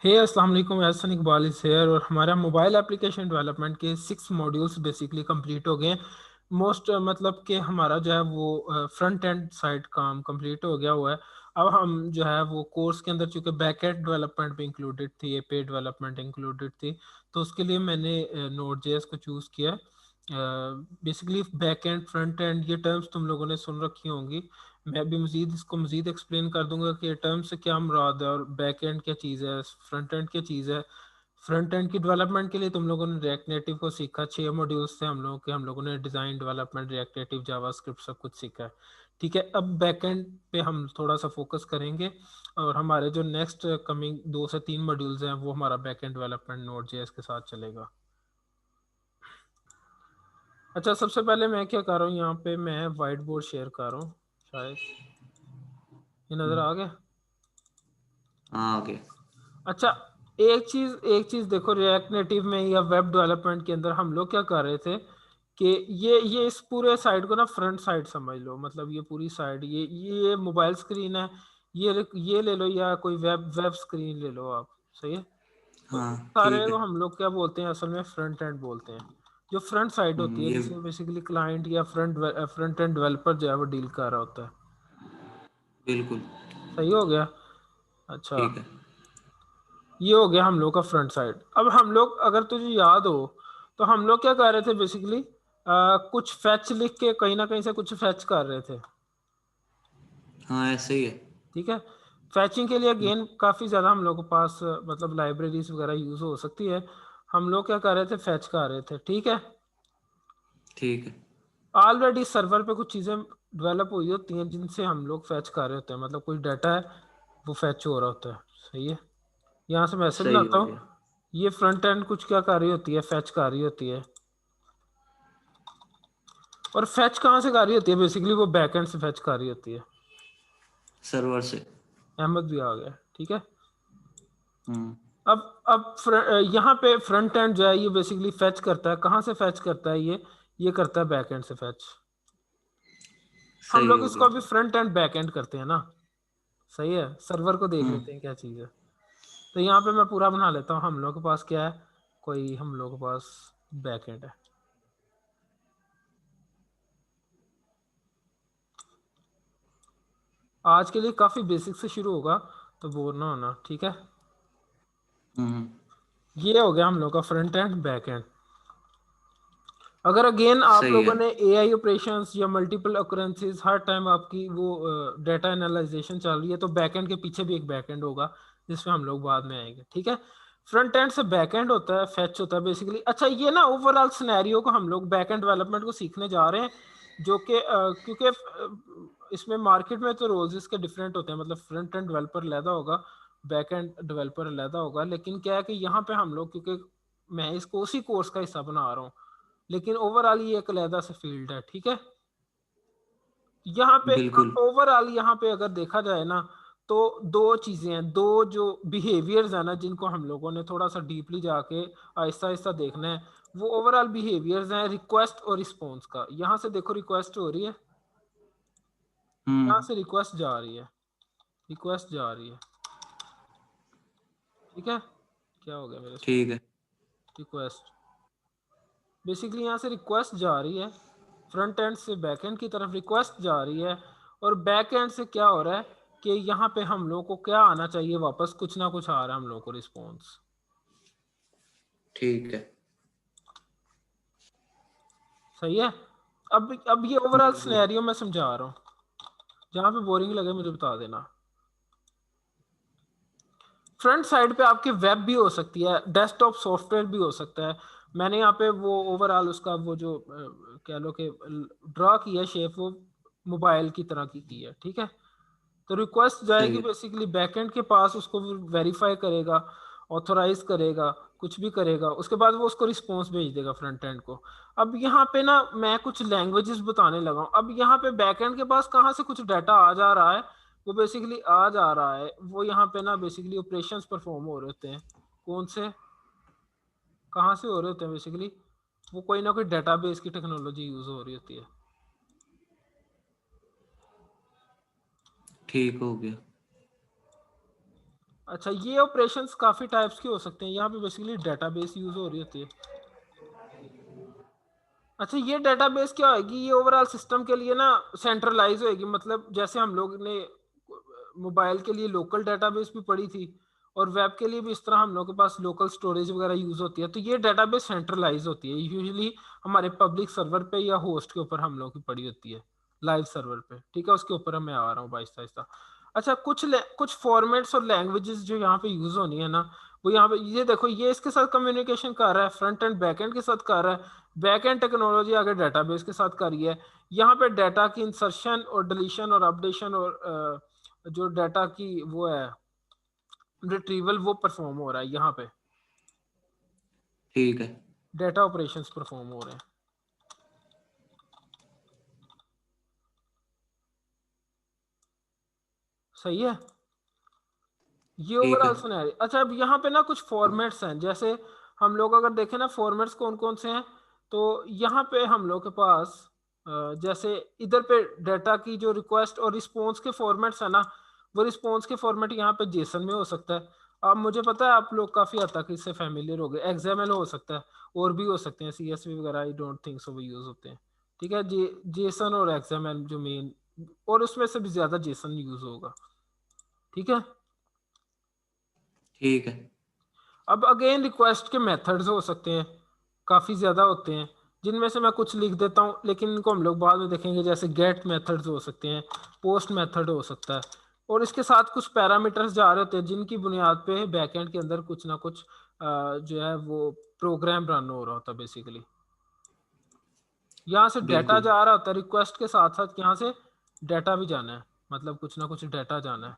हे अस्सलाम वालेकुम, एहसन इकबाल इस हेयर। और हमारा मोबाइल एप्लीकेशन डेवलपमेंट के 6 मॉड्यूल्स बेसिकली कंप्लीट हो गए हैं। मोस्ट मतलब कि हमारा जो है वो फ्रंट एंड साइड काम कंप्लीट हो गया हुआ है। अब हम जो है वो कोर्स के अंदर चूंकि बैक एंड डेवलपमेंट भी इंक्लूडेड थी, ए पे डेवलपमेंट इंक्लूडेड थी, तो उसके लिए मैंने नोड जेएस को चूज़ किया। Basically back and front end ये टर्म्स तुम लोगों ने सुन रखी होंगी। मैं भी मजीद इसको मजीद एक्सप्लेन कर दूंगा कि टर्म से क्या मुराद है और बैक एंड क्या चीज़ है, फ्रंट एंड क्या चीज़ है। फ्रंट एंड की डेवलपमेंट के लिए तुम लोगों ने रिएक्ट नेटिव को सीखा, 6 मॉड्यूल्स थे हम लोगों ने design development react native JavaScript सब कुछ सीखा है। ठीक है, अब बैक एंड पे हम थोड़ा सा फोकस करेंगे और हमारे जो नेक्स्ट कमिंग 2 से 3 मॉड्यूल्स हैं वो हमारा back and development node JS के साथ चलेगा। अच्छा, सबसे पहले मैं क्या कर रहा हूँ, यहाँ पे मैं वाइट बोर्ड शेयर कर रहा हूँ। शायद ये नज़र आ गया। हाँ ओके। अच्छा, एक चीज देखो, रिएक्ट नेटिव में या वेब डेवलपमेंट के अंदर हम लोग क्या कर रहे थे कि ये इस पूरे साइड को ना फ्रंट साइड समझ लो। मतलब ये पूरी साइड, ये मोबाइल स्क्रीन है। ये ले लो या कोई वेब वेब स्क्रीन ले लो आप। सही है। तो हाँ इस सारे ठीक को है। हम लोग क्या बोलते हैं, असल में फ्रंट एंड बोलते हैं। जो फ्रंट साइड होती है ये जिसमें बेसिकली क्लाइंट या फ्रंट एंड डेवलपर जो है वो डील कर रहा होता है। बिल्कुल सही हो गया। अच्छा, ठीक है। ये हो गया हम लोग का फ्रंट साइड। अब हम लोग, अगर तुझे याद हो, तो हम लोग क्या कर रहे थे बेसिकली, कुछ फैच लिख के कहीं ना कहीं से कुछ फैच कर रहे थे। हाँ ऐसे ही है। ठीक है। फैचिंग के लिए अगेन काफ़ी ज़्यादा हम लोग के पास मतलब लाइब्रेरीज वगैरह यूज़ हो सकती है। हम लोग क्या कर रहे थे, फैच कर रहे थे। ठीक है। ठीक है। ऑलरेडी सर्वर पे कुछ चीज़ें डेवलप हुई होती हैं जिनसे हम लोग फैच कर रहे होते हैं, मतलब कोई डाटा है वो फैच हो रहा होता है। सही है। यहाँ से मैं ऐसे सही बनाता हो हूँ, गया। ये फ्रंट एंड कुछ क्या कर रही होती है, फैच कर रही होती है। और फैच कहाँ से कर रही होती है, बेसिकली वो बैकएंड से फैच कर रही होती है। सर्वर से। अहमद भी आ गया। ठीक है। हम्म। अब यहाँ पे फ्रंट एंड जो है ये बेसिकली फैच करता है। कहाँ से फैच करता है ये करता है बैक एंड से फैच। हम सही लोग हो इसको गया। अभी फ्रंट एंड बैक एंड करते हैं ना। सही है। सर्वर को देख हम्म। लेते हैं क्या चीज़ है। तो यहाँ पे मैं पूरा बना लेता हूँ। हम लोग के पास क्या है, कोई हम लोग के पास बैक एंड है। आज के लिए काफ़ी बेसिक से शुरू होगा, तो बोर ना होना। ठीक है। हम्म। ये हो गया हम लोग का फ्रंट एंड बैक एंड। अगर अगेन आप सही लोगों है। ने एआई ऑपरेशंस या मल्टीपल occurrences हर टाइम आपकी वो डाटा एनालाइजेशन चल रही है, तो बैकएंड के पीछे भी एक बैकएंड होगा जिसमें हम लोग बाद में आएंगे। ठीक है। फ्रंट एंड से बैकएंड होता है, फैच होता है बेसिकली। अच्छा, ये ना ओवरऑल सिनेरियो को हम लोग बैकएंड डेवलपमेंट को सीखने जा रहे हैं, जो कि क्योंकि इसमें मार्केट में तो रोल्स इसके डिफरेंट होते हैं। मतलब फ्रंट एंड डेवलपर अलहदा होगा, बैक एंड डेवलपर अलहदा होगा। लेकिन क्या है कि यहाँ पे हम लोग, क्योंकि मैं इसको उसी कोर्स का हिस्सा बना रहा हूँ, लेकिन ओवरऑल ये एक अलहदा से फील्ड है। ठीक है। यहाँ पे बिल्कुल। ओवरऑल यहाँ पे अगर देखा जाए ना, तो दो चीजें हैं, दो जो बिहेवियर्स है ना, जिनको हम लोगों ने थोड़ा सा डीपली जाके आहिस्ता आहिस्ता देखना है। वो ओवरऑल बिहेवियर्स हैं रिक्वेस्ट और रिस्पॉन्स का। यहाँ से देखो, रिक्वेस्ट हो रही है, यहाँ हम्म। से रिक्वेस्ट जा रही है, रिक्वेस्ट जा रही है। ठीक है। क्या हो गया मेरे से, ठीक है। रिक्वेस्ट बेसिकली यहाँ से रिक्वेस्ट जा रही है, फ्रंट एंड से बैक एंड की तरफ रिक्वेस्ट जा रही है। और बैक एंड से क्या हो रहा है कि यहाँ पे हम लोग को क्या आना चाहिए वापस, कुछ ना कुछ आ रहा है हम लोग को रिस्पॉन्स। ठीक है। सही है। अब ये ओवरऑल बिल्कुल। सिनेरियो मैं समझा रहा हूँ। जहाँ पे बोरिंग लगे मुझे बता देना। फ्रंट साइड पे आपके वेब भी हो सकती है, डेस्कटॉप सॉफ्टवेयर भी हो सकता है। मैंने यहाँ पे वो ओवरऑल उसका वो जो कह लो कि ड्रा किया शेप, वो मोबाइल की तरह की है। ठीक है। तो रिक्वेस्ट सही जाएगी है। बेसिकली बैकएंड के पास, उसको वेरीफाई करेगा, ऑथोराइज करेगा, कुछ भी करेगा। उसके बाद वो उसको रिस्पॉन्स भेज देगा फ्रंट एंड को। अब यहाँ पे ना मैं कुछ लैंग्वेजेस बताने लगा हूँ। अब यहाँ पे बैकएंड के पास कहाँ से कुछ डाटा आ जा रहा है, वो बेसिकली आ जा रहा है, वो यहाँ पे ना बेसिकली ऑपरेशंस परफॉर्म हो रहे होते हैं। कौन से, कहाँ से हो रहे होते हैं बेसिकली, वो कोई ना कोई डेटाबेस की टेक्नोलॉजी यूज हो रही होती है। ठीक हो गया। अच्छा, ये ऑपरेशंस काफ़ी टाइप्स के हो सकते हैं। यहाँ पे बेसिकली डेटाबेस यूज़ हो रही होती है। अच्छा, ये डेटाबेस क्या होगी, ये ओवरऑल सिस्टम के लिए ना सेंट्रलाइज होएगी। मतलब जैसे हम लोग ने मोबाइल के लिए लोकल डेटाबेस भी पढ़ी थी, और वेब के लिए भी इस तरह हम लोग के पास लोकल स्टोरेज वगैरह यूज़ होती है। तो ये डेटाबेस सेंट्रलाइज होती है यूजुअली हमारे पब्लिक सर्वर पे या होस्ट के ऊपर हम लोग की पड़ी होती है, लाइव सर्वर पे। ठीक है, उसके ऊपर मैं आ रहा हूँ आहिस्ता आहिस्ता। अच्छा, कुछ फॉर्मेट्स और लैंग्वेजेस जो यहाँ पे यूज़ होनी है ना, वो यहाँ पे ये देखो, ये इसके साथ कम्युनिकेशन कर रहा है, फ्रंट एंड बैक एंड के साथ कर रहा है। बैक एंड टेक्नोलॉजी आगे डेटाबेस के साथ कर रही है। यहाँ पे डाटा की इंसर्शन और डिलीशन और अपडेशन और जो डाटा की वो है रिट्रीवल, वो परफॉर्म हो रहा है यहाँ पे। ठीक है। डाटा ऑपरेशंस परफॉर्म हो रहे हैं। सही है, ये ठीक है। Overall scenario. अच्छा, अब यहाँ पे ना कुछ फॉर्मेट्स हैं। जैसे हम लोग अगर देखें ना, फॉर्मेट्स कौन कौन से हैं, तो यहाँ पे हम लोग के पास जैसे इधर पे डाटा की जो रिक्वेस्ट और रिस्पॉन्स के फॉर्मेट्स है ना, वो रिस्पॉन्स के फॉर्मेट यहाँ पे जेसन में हो सकता है। अब मुझे पता है आप लोग काफ़ी हद तक इससे फैमिलियर हो गए। एक्सएमएल हो सकता है, और भी हो सकते हैं, सीएसवी वगैरह आई डोंट थिंक सो वो यूज़ होते हैं। ठीक है, जेसन और एक्सएमएल जो मेन, और उसमें से भी ज़्यादा जेसन यूज़ होगा। ठीक है। ठीक है। अब अगेन रिक्वेस्ट के मेथड्स हो सकते हैं, काफ़ी ज़्यादा होते हैं, जिनमें से मैं कुछ लिख देता हूँ, लेकिन इनको हम लोग बाद में देखेंगे। जैसे गेट मेथड्स हो सकते हैं, पोस्ट मेथड हो सकता है, और इसके साथ कुछ पैरामीटर्स जा रहे होते हैं, जिनकी बुनियाद पे बैकएंड के अंदर कुछ ना कुछ जो है वो प्रोग्राम रन हो रहा होता है बेसिकली। यहाँ से डाटा बिल्कुल। जा रहा होता है रिक्वेस्ट के साथ साथ, यहाँ से डाटा भी जाना है, मतलब कुछ ना कुछ डाटा जाना है,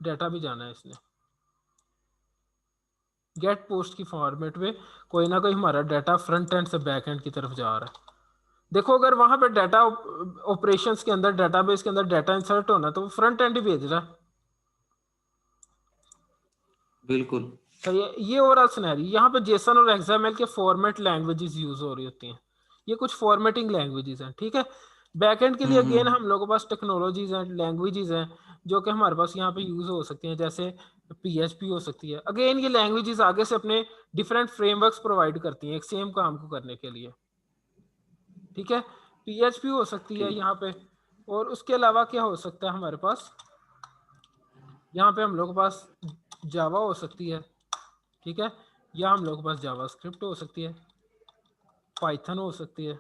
डाटा भी जाना है इसने। गेट पोस्ट की फॉर्मेट में कोई ना कोई हमारा डाटा फ्रंट एंड से बैक एंड की तरफ जा रहा है। देखो, अगर वहां पे डाटा ऑपरेशंस के अंदर, डाटाबेस के अंदर डाटा इंसर्ट होना है, तो वो फ्रंट एंड ही भेज रहा है। बिल्कुल। सही है, ये ओवरऑल सिनेरियो। यहाँ पे जेसन और एक्सएमएल के फॉर्मेट लैंग्वेजेस यूज हो रही होती हैं। ये कुछ फॉर्मेटिंग लैंग्वेजेस हैं। ठीक है, बैकएंड के लिए अगेन हम्म। हम लोगों के पास टेक्नोलॉजीज हैं, लैंग्वेजेस हैं, जो कि हमारे पास यहाँ पे यूज हो सकती हैं। जैसे पीएचपी हो सकती है। अगेन ये लैंग्वेजेस आगे से अपने डिफरेंट फ्रेमवर्क्स प्रोवाइड करती हैं एक सेम काम को करने के लिए। ठीक है, पीएचपी हो सकती है ठीक। यहाँ पे। और उसके अलावा क्या हो सकता है हमारे पास, यहाँ पे हम लोग के पास जावा हो सकती है। ठीक है, या हम लोग के पास जावा स्क्रिप्ट हो सकती है, पाइथन हो सकती है।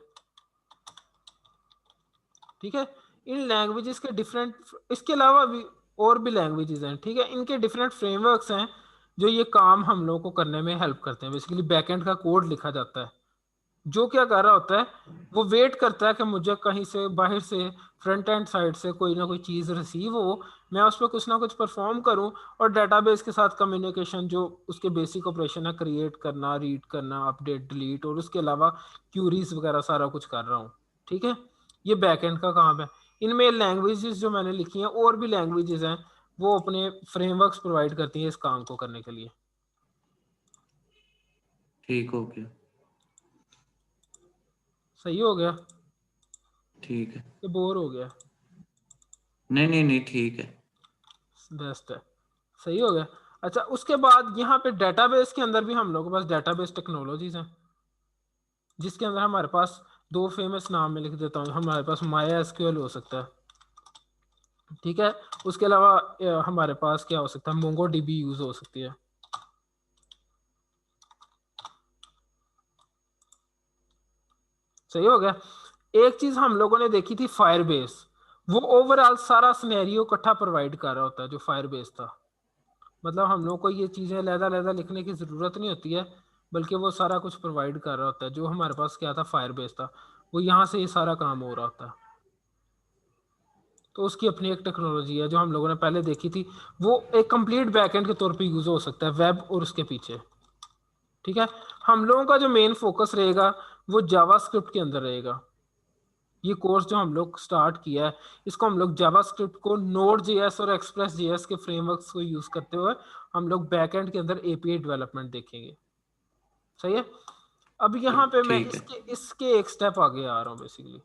ठीक है, इन लैंग्वेजेस के डिफरेंट, इसके अलावा भी और भी लैंग्वेजेस हैं। ठीक है, इनके डिफरेंट फ्रेमवर्क्स हैं, जो ये काम हम लोग को करने में हेल्प करते हैं। बेसिकली बैकएंड का कोड लिखा जाता है, जो क्या कर रहा होता है, वो वेट करता है कि मुझे कहीं से बाहर से, फ्रंट एंड साइड से कोई ना कोई चीज़ रिसीव हो, मैं उस पर कुछ ना कुछ परफॉर्म करूं, और डेटाबेस के साथ कम्युनिकेशन, जो उसके बेसिक ऑपरेशन है, क्रिएट करना, रीड करना, अपडेट, डिलीट, और उसके अलावा क्यूरीज वगैरह सारा कुछ कर रहा हूँ। ठीक है, ये बैकएंड का काम है। इनमें लैंग्वेजेस जो मैंने लिखी हैं, और भी लैंग्वेजेस हैं, वो अपने फ्रेमवर्क्स प्रोवाइड करती हैं इस काम को करने के लिए। ठीक हो गया। सही हो गया, ठीक है। ये बोर हो गया? नहीं नहीं नहीं, ठीक है। बेस्ट है, सही हो गया। अच्छा, उसके बाद यहाँ पे डेटाबेस के अंदर भी हम लोगों के पास डेटाबेस टेक्नोलॉजीज हैं, जिसके अंदर हमारे पास दो फेमस नाम में लिख देता हूँ। हमारे पास माया एसक्यूएल हो सकता है। ठीक है, उसके अलावा हमारे पास क्या हो सकता है, मोंगो डीबी यूज हो सकती है। सही हो गया। एक चीज हम लोगों ने देखी थी, फायरबेस। वो ओवरऑल सारा सिनेरियो इकट्ठा प्रोवाइड कर रहा होता है, जो फायरबेस था। मतलब हम लोग को ये चीजें लहदा लहदा लिखने की जरूरत नहीं होती है, बल्कि वो सारा कुछ प्रोवाइड कर रहा होता है। जो हमारे पास क्या था, फायरबेस था, वो यहाँ से ये सारा काम हो रहा होता है। तो उसकी अपनी एक टेक्नोलॉजी है जो हम लोगों ने पहले देखी थी। वो एक कंप्लीट बैकएंड के तौर पे यूज हो सकता है, वेब और उसके पीछे। ठीक है, हम लोगों का जो मेन फोकस रहेगा, वो जावास्क्रिप्ट के अंदर रहेगा। ये कोर्स जो हम लोग स्टार्ट किया है, इसको हम लोग जावास्क्रिप्ट को नोड जेएस और एक्सप्रेस जेएस के फ्रेमवर्क्स को यूज करते हुए हम लोग बैकएंड के अंदर एपीआई डेवलपमेंट देखेंगे। सही है। अब यहाँ पे मैं ठीक है। इसके इसके एक स्टेप आगे आ रहा हूँ बेसिकली।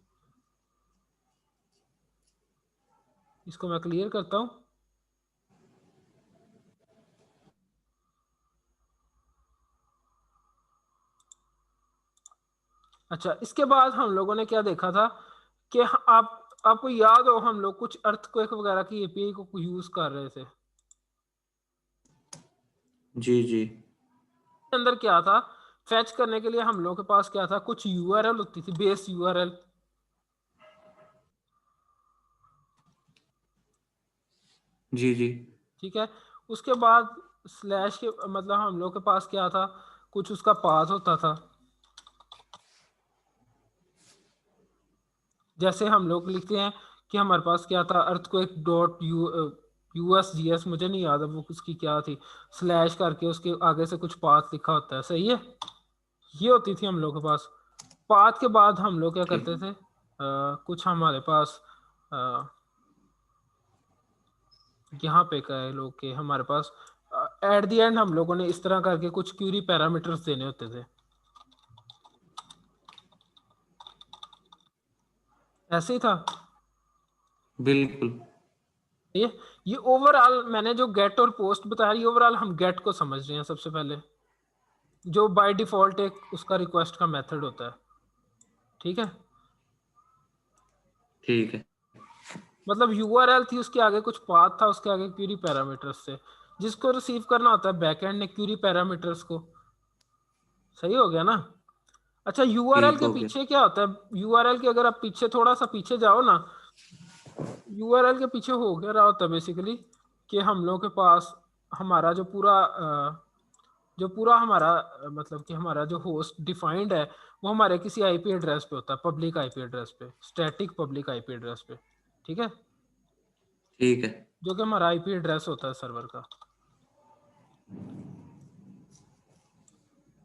इसको मैं क्लियर करता हूँ। अच्छा, इसके बाद हम लोगों ने क्या देखा था कि आपको याद हो हम लोग कुछ अर्थक्वेक वगैरह की एपीआई को यूज कर रहे थे। जी जी अंदर क्या था, फैच करने के लिए हम लोग के पास क्या था, कुछ यूआरएल होती थी, बेस यूआरएल। जी जी ठीक है, उसके बाद स्लैश के मतलब हम लोग के पास क्या था, कुछ उसका पाथ होता था। जैसे हम लोग लिखते हैं कि हमारे पास क्या था, अर्थक्वेक डॉट यूएसजीएस, मुझे नहीं याद है वो उसकी क्या थी, स्लैश करके उसके आगे से कुछ पाथ लिखा होता है, सही है। ये होती थी हम लोग के पास। पाथ के बाद हम लोग क्या ठीक करते थे, कुछ हमारे पास यहाँ पे कहे लोग के हमारे पास एट द एंड हम लोगों ने इस तरह करके कुछ क्यूरी पैरामीटर्स देने होते थे, ऐसे ही था बिल्कुल ये ये ओवरऑल मैंने जो गेट और पोस्ट बताया, ये ओवरऑल हम गेट को समझ रहे हैं सबसे पहले, जो बाय डिफॉल्ट एक उसका रिक्वेस्ट का मेथड होता है। ठीक है, ठीक है मतलब यूआरएल थी, उसके आगे कुछ पाथ था, उसके आगे क्यूरी पैरामीटर्स थे, जिसको रिसीव करना होता है बैकएंड ने क्यूरी पैरामीटर्स को। सही हो गया ना। अच्छा, यूआरएल ठीक के हो गया पीछे क्या होता है, यूआरएल के अगर आप पीछे थोड़ा सा पीछे जाओ ना, यूआरएल के पीछे हो क्या रहा होता है बेसिकली, कि हम लोग के पास हमारा जो पूरा हमारा मतलब कि हमारा जो होस्ट डिफाइंड है, वो हमारे किसी आईपी एड्रेस पे होता है, पब्लिक आईपी एड्रेस पे, स्टैटिक पब्लिक आईपी एड्रेस पे। ठीक है, ठीक है जो कि हमारा आईपी एड्रेस होता है सर्वर का।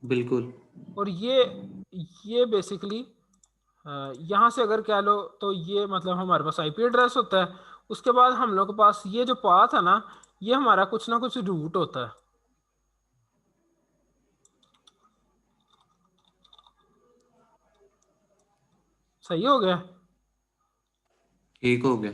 बिल्कुल और ये बेसिकली यहाँ से अगर कह लो तो ये मतलब हमारे पास आईपी एड्रेस होता है। उसके बाद हम लोग के पास ये जो पाथ है ना, ये हमारा कुछ ना कुछ रूट होता है। सही हो गया। ठीक हो गया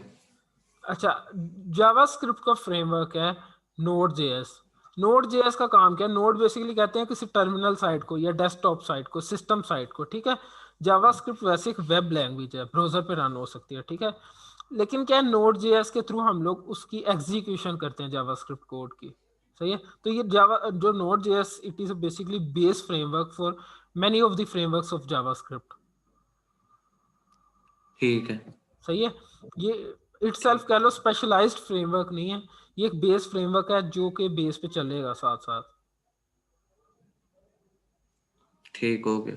अच्छा, जावास्क्रिप्ट का फ्रेमवर्क है नोड जेएस। नोड जेएस का काम क्या है, नोड बेसिकली कहते हैं किसी टर्मिनल साइट को या डेस्कटॉप साइट को, सिस्टम साइट को। ठीक है, जावास्क्रिप्ट वैसे एक वेब लैंग्वेज है, ब्राउजर पे रन हो सकती है। ठीक है, लेकिन क्या है, नोड जेएस के थ्रू हम लोग उसकी एग्जीक्यूशन करते हैं जावास्क्रिप्ट कोड की। सही है, तो ये जावा जो node JS, it is basically base framework for many of the frameworks of JavaScript. ठीक है सही है, ये इटसेल्फ ठीक कह लो स्पेशलाइज्ड फ्रेमवर्क नहीं है, ये एक बेस फ्रेमवर्क है जो कि बेस पे चलेगा साथ साथ। ठीक हो गया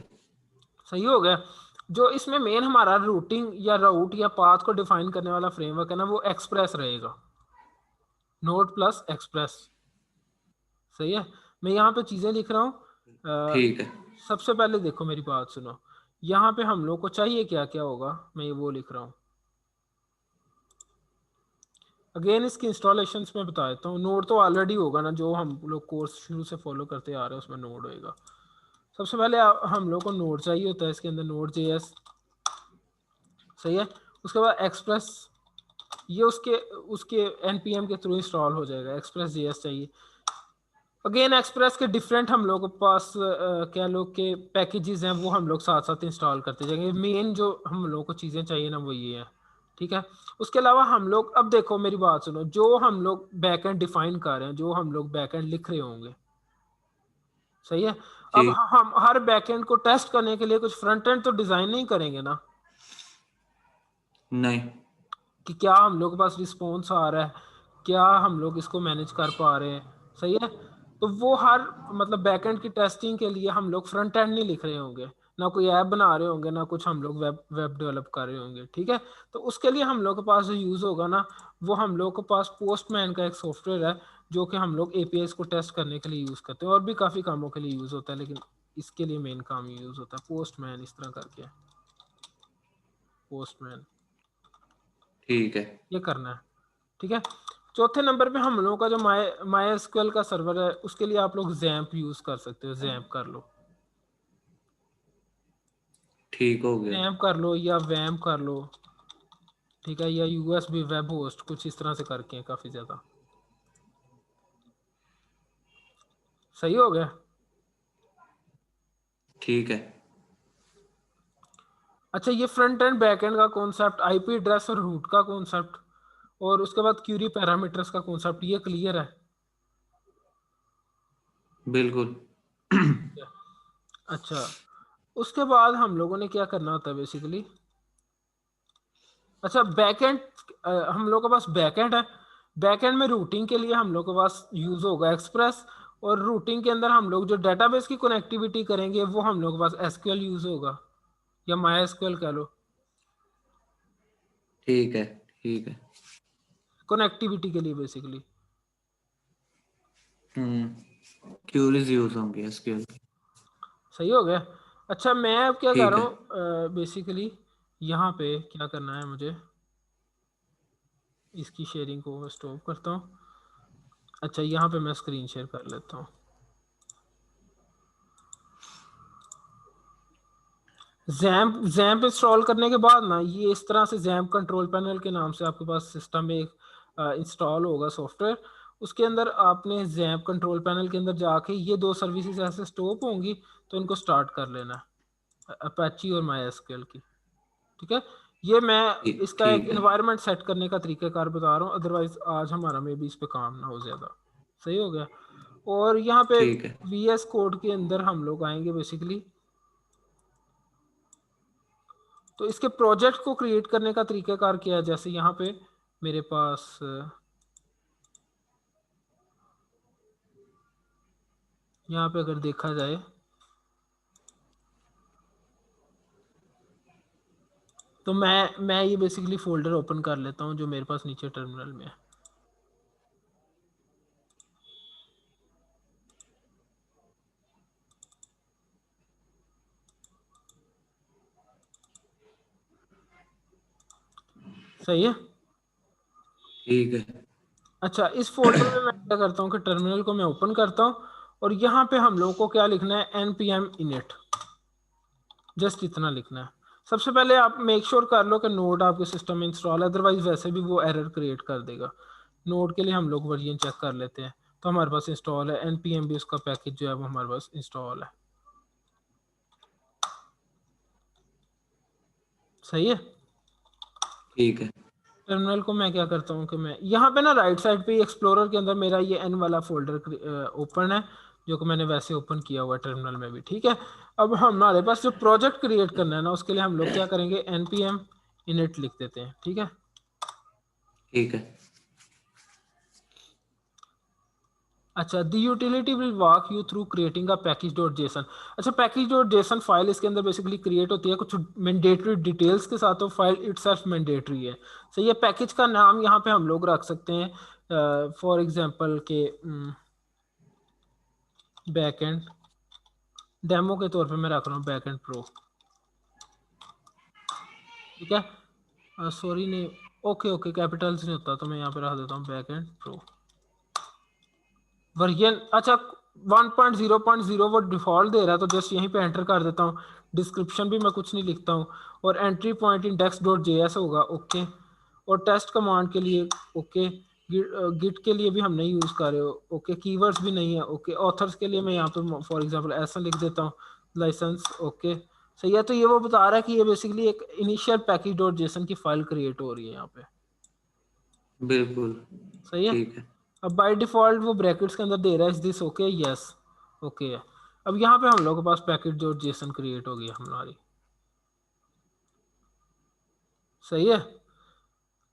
सही हो गया। जो इसमें मेन हमारा रूटिंग या राउट या पाथ को डिफाइन करने वाला फ्रेमवर्क है ना, वो एक्सप्रेस रहेगा, नोड प्लस एक्सप्रेस। सही है, मैं यहाँ पे चीजें लिख रहा हूँ। ठीक है सबसे पहले देखो मेरी बात सुनो, यहाँ पे हम लोग को चाहिए क्या क्या होगा, मैं ये वो लिख रहा हूँ। अगेन इसकी इंस्टॉलेशन में बता देता हूँ। नोड तो ऑलरेडी होगा ना, जो हम लोग कोर्स शुरू से फॉलो करते आ रहे हैं उसमें नोड होएगा। सबसे पहले हम लोग को नोड चाहिए होता है, इसके अंदर नोड जेएस। सही है, उसके बाद एक्सप्रेस, ये उसके उसके एनपीएम के थ्रू इंस्टॉल हो जाएगा, एक्सप्रेस जेएस चाहिए। अगेन एक्सप्रेस के डिफरेंट हम लोग के पास क्या लोग के पैकेजेस हैं, वो हम लोग साथ साथ इंस्टॉल करते जाएंगे। मेन जो हम लोग को चीज़ें चाहिए ना, वो ये है। ठीक है, उसके अलावा हम लोग, अब देखो मेरी बात सुनो, जो हम लोग बैकएंड डिफाइन कर रहे हैं, जो हम लोग बैकएंड लिख रहे होंगे, सही है, अब जी हम हर बैकएंड को टेस्ट करने के लिए कुछ फ्रंट एंड तो डिजाइन नहीं करेंगे ना, नहीं कि क्या हम लोग के पास रिस्पॉन्स आ रहा है, क्या हम लोग इसको मैनेज कर पा रहे हैं। सही है, तो वो हर मतलब बैकएंड की टेस्टिंग के लिए हम लोग फ्रंट एंड नहीं लिख रहे होंगे, ना कोई ऐप बना रहे होंगे, ना कुछ हम लोग वेब वेब डेवलप कर रहे होंगे। ठीक है, तो उसके लिए हम लोग के पास जो यूज़ होगा ना, वो हम लोग के पास पोस्टमैन का एक सॉफ्टवेयर है, जो कि हम लोग एपीआई को टेस्ट करने के लिए यूज़ करते हैं, और भी काफ़ी कामों के लिए यूज़ होता है, लेकिन इसके लिए मेन काम यूज़ होता है पोस्टमैन, इस तरह करके पोस्टमैन, ठीक है ये करना है। ठीक है, चौथे नंबर पे हम लोगों का जो माई एसक्यूएल का सर्वर है, उसके लिए आप लोग जैम्प यूज कर सकते हो, जैम्प कर लो, ठीक हो गया जैम्प कर लो या वैम्प कर लो। ठीक है, या यूएसबी वेब होस्ट कुछ इस तरह से करके हैं काफी ज्यादा। सही हो गया। ठीक है। अच्छा, ये फ्रंट एंड बैक एंड का कॉन्सेप्ट, आईपी एड्रेस और रूट का कॉन्सेप्ट, और उसके बाद क्यूरी पैरामीटर्स का कॉन्सेप्ट, ये क्लियर है। बिल्कुल। अच्छा, उसके बाद हम लोगों ने क्या करना होता है बेसिकली। अच्छा, बैकएंड, हम लोग के पास बैकएंड है। बैकएंड में रूटिंग के लिए हम लोग के पास यूज होगा एक्सप्रेस, और रूटिंग के अंदर हम लोग जो डेटाबेस की कनेक्टिविटी करेंगे वो हम लोग के पास एसक्यूएल यूज होगा, या माई एसक्यूएल कह लो, ठीक है। ठीक है। कनेक्टिविटी के लिए बेसिकली। क्यूरीज यूज होंगे एसक्यूएल। सही हो गया। अच्छा, मैं अब क्या कर ठीक रहा है। हूँ बेसिकली, यहाँ पे क्या करना है मुझे, इसकी शेयरिंग को मैं स्टॉप करता हूँ। अच्छा, यहाँ पे मैं स्क्रीन शेयर कर लेता हूँ। जैम्प जैम्प इंस्टॉल करने के बाद ना, ये इस तरह से जैम्प कंट्रोल पैनल के नाम से आपके पास सिस्टम में एक इंस्टॉल होगा सॉफ्टवेयर। उसके अंदर आपने जैम्प कंट्रोल पैनल के अंदर जाके ये दो सर्विसेज ऐसे स्टॉप होंगी, तो इनको स्टार्ट कर लेना है, अपाची और माई एसक्यूएल की। ठीक है, ये मैं इसका एक ठीक है। इन्वायरमेंट सेट करने का तरीकाकार बता रहा हूँ, अदरवाइज आज हमारा में भी इस पे काम ना हो ज्यादा। सही हो गया। और यहाँ पे ठीक है। वीएस कोड के अंदर हम लोग आएंगे बेसिकली। तो इसके प्रोजेक्ट को क्रिएट करने का तरीकाकार क्या है, जैसे यहाँ पे मेरे पास यहाँ पे अगर देखा जाए तो मैं ये बेसिकली फोल्डर ओपन कर लेता हूँ जो मेरे पास नीचे टर्मिनल में है। सही है। ठीक है। अच्छा, इस फोल्डर में मैं क्या करता हूँ कि टर्मिनल को मैं ओपन करता हूँ, और यहाँ पे हम लोग को क्या लिखना है, npm init, जस्ट इतना लिखना है। सबसे पहले आप मेक श्योर कर लो कि नोड आपके सिस्टम में इंस्टॉल है, अदरवाइज वैसे भी वो एरर क्रिएट कर देगा। नोड के लिए हम लोग वर्जन चेक कर लेते हैं, तो हमारे पास इंस्टॉल है, npm भी उसका पैकेज जो है वो हमारे पास इंस्टॉल है। सही है। ठीक है। टर्मिनल को मैं क्या करता हूँ कि मैं यहाँ पे ना राइट साइड पे एक्सप्लोरर के अंदर मेरा ये एन वाला फोल्डर ओपन है, जो कि मैंने वैसे ओपन किया हुआ है टर्मिनल में भी। ठीक है, अब हमारे पास जो प्रोजेक्ट क्रिएट करना है ना, उसके लिए हम लोग क्या करेंगे, npm init लिख देते हैं। ठीक है। ठीक है। अच्छा, the utility will walk you through creating a package dot JSON. अच्छा, पैकेज डॉट जेसन फाइल इसके अंदर बेसिकली क्रिएट होती है कुछ मैंडेटरी डिटेल्स के साथ, तो फाइल इटसेल्फ मैंडेटरी है। सही है। पैकेज का नाम यहाँ पे हम लोग रख सकते हैं फॉर एग्जांपल के बैकएंड डेमो के तौर पे मैं रख रहा हूँ बैकएंड प्रो। ठीक है, सॉरी नहीं, ओके ओके, कैपिटल्स नहीं होता, तो मैं यहाँ पे रख देता हूँ बैकएंड प्रो वर्जन। अच्छा, 1.0.0 वो डिफॉल्ट दे रहा है, तो जस्ट यहीं पे एंटर कर देता हूँ। डिस्क्रिप्शन भी मैं कुछ नहीं लिखता हूँ, और entry point index dot JS होगा। ओके, और टेस्ट कमांड के लिए ओके, गिट के लिए भी हम नहीं यूज़ कर रहे हो। ओके, कीवर्ड्स भी नहीं है। ओके, ऑथर्स के लिए मैं यहाँ पे फॉर एग्जांपल ऐसा लिख देता हूँ, लाइसेंस। ओके, सही है। तो ये वो बता रहा है कि ये बेसिकली एक इनिशियल पैकेज डॉट जेसन की फाइल क्रिएट हो रही है यहाँ पे। बिल्कुल। सही है। ठीक है। अब बाय डिफॉल्ट वो ब्रैकेट्स के अंदर दे रहा है, is this okay, yes okay है। अब यहाँ पे हम लोग के पास पैकेट डॉट जेसन क्रिएट हो गई हमारी। सही है।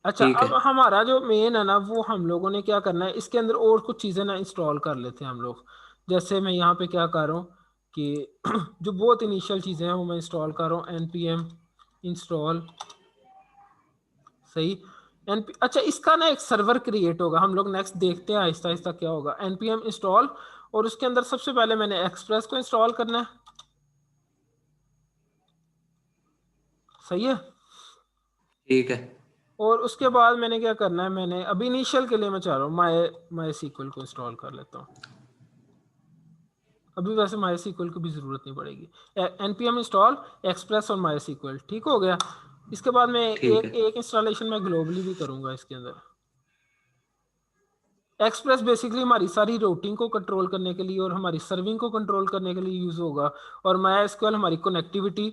अच्छा, ठीक अब है। हमारा जो मेन है ना, वो हम लोगों ने क्या करना है, इसके अंदर और कुछ चीज़ें ना इंस्टॉल कर लेते हैं हम लोग। जैसे मैं यहाँ पे क्या कर रहा हूँ कि जो बहुत इनिशियल चीज़ें हैं वो मैं इंस्टॉल कर रहा हूँ, npm इंस्टॉल। सही। अच्छा, इसका ना एक सर्वर क्रिएट होगा, हम लोग नेक्स्ट देखते हैं आहिस्ता आहिस्ता क्या होगा। npm इंस्टॉल, और उसके अंदर सबसे पहले मैंने एक्सप्रेस को इंस्टॉल करना है। सही है। ठीक है। और उसके बाद मैंने क्या करना है, मैंने अभी इनिशियल के लिए मैं चाह रहा हूँ माई माई सीक्वल को इंस्टॉल कर लेता हूँ। अभी वैसे माई सीक्वल की भी ज़रूरत नहीं पड़ेगी। npm इंस्टॉल एक्सप्रेस और माई सीक्वल, ठीक हो गया। इसके बाद मैं ठीक एक है। एक इंस्टॉलेशन मैं ग्लोबली भी करूंगा इसके अंदर। एक्सप्रेस बेसिकली हमारी सारी रूटिंग को कंट्रोल करने के लिए और हमारी सर्विंग को कंट्रोल करने के लिए यूज होगा। और माई एसक्यूएल हमारी कनेक्टिविटी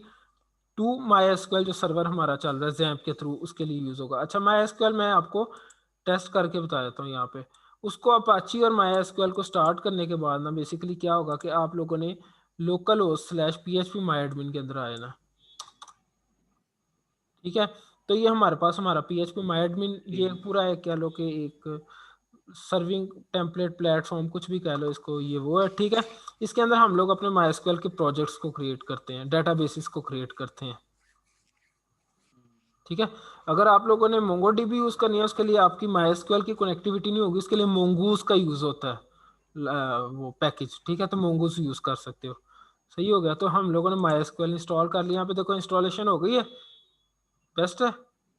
टू माई एसक्यूएल जो सर्वर हमारा चल रहा है जैम्प के थ्रू उसके लिए यूज होगा। अच्छा, माई एसक्यूएल मैं आपको टेस्ट करके बता देता हूँ यहाँ पे। उसको अपाची और माई एसक्यूएल को स्टार्ट करने के बाद ना बेसिकली क्या होगा कि आप लोगों ने लोकल होस्ट स्लैश PHP माई एडमिन के अंदर आए ना, ठीक है। तो ये हमारे पास हमारा PHP माई एडमिन ये ठीक पूरा एक कह लो कि एक सर्विंग टेम्पलेट प्लेटफॉर्म कुछ भी कह लो इसको, ये वो है, ठीक है। इसके अंदर हम लोग अपने माइस्क्ल के प्रोजेक्ट्स को क्रिएट करते हैं, डेटाबेसेस को क्रिएट करते हैं, ठीक है। अगर आप लोगों ने मोंगो डीबी यूज करनी है उसके लिए आपकी माइस्क्ल की कनेक्टिविटी नहीं होगी, इसके लिए मोंगूस का यूज होता है वो पैकेज, ठीक है। तो मोंगूस यूज कर सकते हो। सही हो गया। तो हम लोगों ने माइस्क्ल इंस्टॉल कर लिया, यहाँ पे देखो इंस्टॉलेशन हो गई है, बेस्ट है,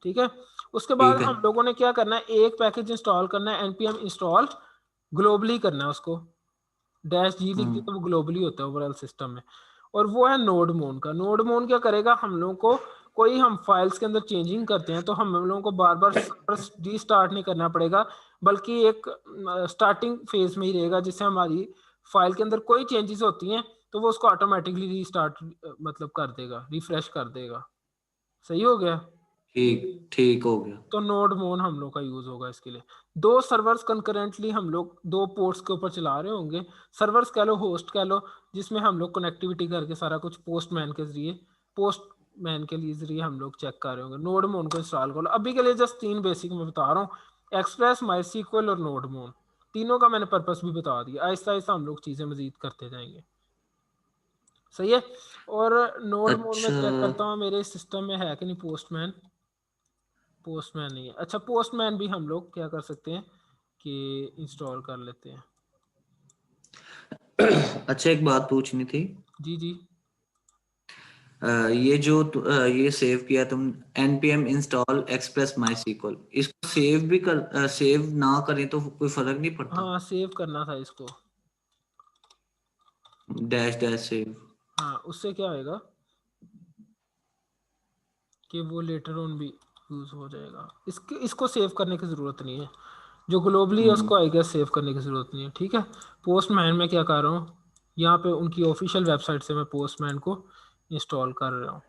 ठीक है। उसके बाद ठीक है। हम लोगों ने क्या करना है, एक पैकेज इंस्टॉल करना है npm इंस्टॉल ग्लोबली करना है उसको, -G लिख दी तो वो ग्लोबली होता है ओवरऑल सिस्टम में। और वो है नोड मोन का। नोड मोन क्या करेगा, हम लोगों को कोई हम फाइल्स के अंदर चेंजिंग करते हैं तो हम लोगों को बार बार रीस्टार्ट नहीं करना पड़ेगा, बल्कि एक स्टार्टिंग फेज में ही रहेगा, जिससे हमारी फाइल के अंदर कोई चेंजेस होती हैं तो वो उसको ऑटोमेटिकली रीस्टार्ट मतलब कर देगा, रिफ्रेश कर देगा। सही हो गया। ठीक ठीक हो गया। तो नोड मोन हम लोग का यूज होगा इसके लिए। दो सर्वर्स कंकरेंटली हम लोग दो पोर्ट्स के ऊपर चला रहे होंगे, सर्वर्स कह लो होस्ट कह लो, जिसमें हम लोग कनेक्टिविटी करके सारा कुछ पोस्टमैन के लिए जरिए हम लोग चेक कर रहे होंगे। नोड मोन को इंस्टॉल कर लो। अभी के लिए जस्ट तीन बेसिक मैं बता रहा हूँ, एक्सप्रेस, माईसीक्वल और नोड मोन। तीनों का मैंने पर्पस भी बता दिया, आहिस्ता आहिस्ता हम लोग चीजें मजीद करते जाएंगे। सही है। और नोड मोन में अच्छा। चेक करता हूँ मेरे सिस्टम में है कि नहीं पोस्टमैन। पोस्टमैन नहीं है। अच्छा, पोस्टमैन भी हम लोग क्या कर सकते हैं कि इंस्टॉल कर लेते हैं। अच्छा, एक बात पूछनी थी। जी जी। ये जो ये सेव किया तुम, npm install express MySQL, इसको सेव भी कर, सेव ना करें तो कोई फर्क नहीं पड़ता? हाँ, सेव करना था इसको। Dash dash save. हाँ, उससे क्या होएगा कि वो लेटर ऑन भी यूज हो जाएगा। इसको सेव करने की ज़रूरत नहीं है, जो ग्लोबली है उसको आई गेस सेव करने की ज़रूरत नहीं है, ठीक है। पोस्टमैन में क्या कर रहा हूँ, यहाँ पे उनकी ऑफिशियल वेबसाइट से मैं पोस्टमैन को इंस्टॉल कर रहा हूँ।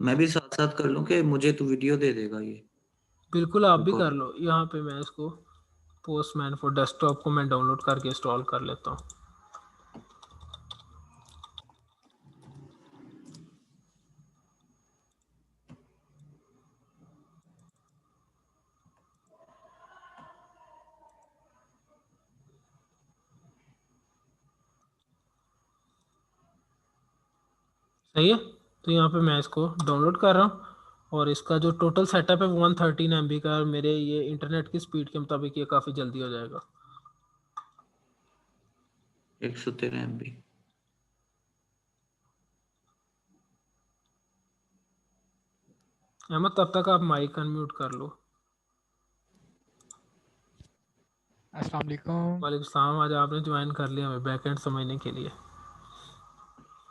मैं भी साथ साथ कर लूं कि मुझे तो वीडियो दे देगा ये बिल्कुल, आप भी कर रिकॉर्ड? लो। यहाँ पे मैं इसको पोस्टमैन फॉर डेस्कटॉप को मैं डाउनलोड करके इंस्टॉल कर लेता हूँ। सही है। तो यहाँ पे मैं इसको डाउनलोड कर रहा हूँ और इसका जो टोटल सेटअप है वो 113 MB का है। मेरे ये इंटरनेट की स्पीड के मुताबिक ये काफ़ी जल्दी हो जाएगा। 113 MB। अहमद, तब तक आप माइक अनम्यूट कर लो। अस्सलाम वालेकुम। वालेकुम सलाम। आज आपने ज्वाइन कर लिया हमें बैकएंड समझने के लिए।